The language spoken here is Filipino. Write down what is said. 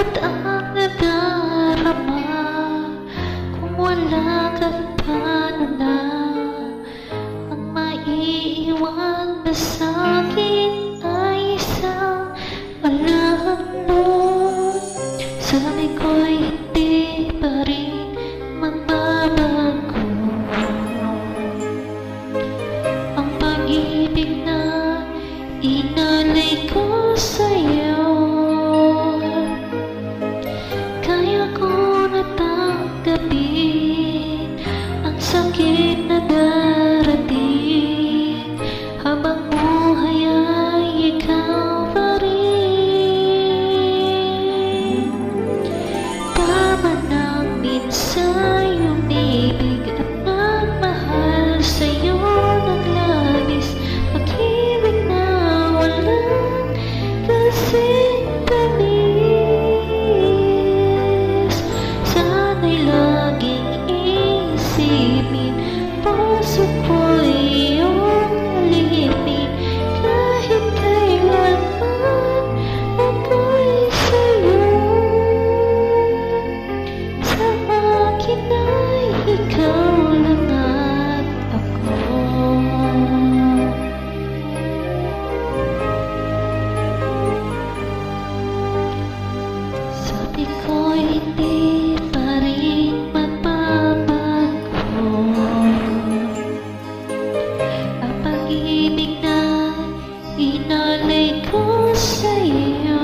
Bakit ang nadarama kung wala ka paano na? Ang maiiwan na sa'kin ay isang malahap. Sabi ko'y hindi pa rin magbabago ang pag-ibig na inalay ko sa'yo. Kaya ko natanggapin ang sakit na darating habang buhay ay ikaw pa rin. Tama nang minsan umibig at nagmahal sa'yo ng labis, pag-ibig na walang kasing tamis. Sana'y laging isipin, puso ko'y iyong alipin, kahit kailanman ako'y sa'yo. Sa akin ay ikaw lang at ako. Sabi ko'y hindi pa rin magbabago ang pag-ibig na inalay ko sa'yo.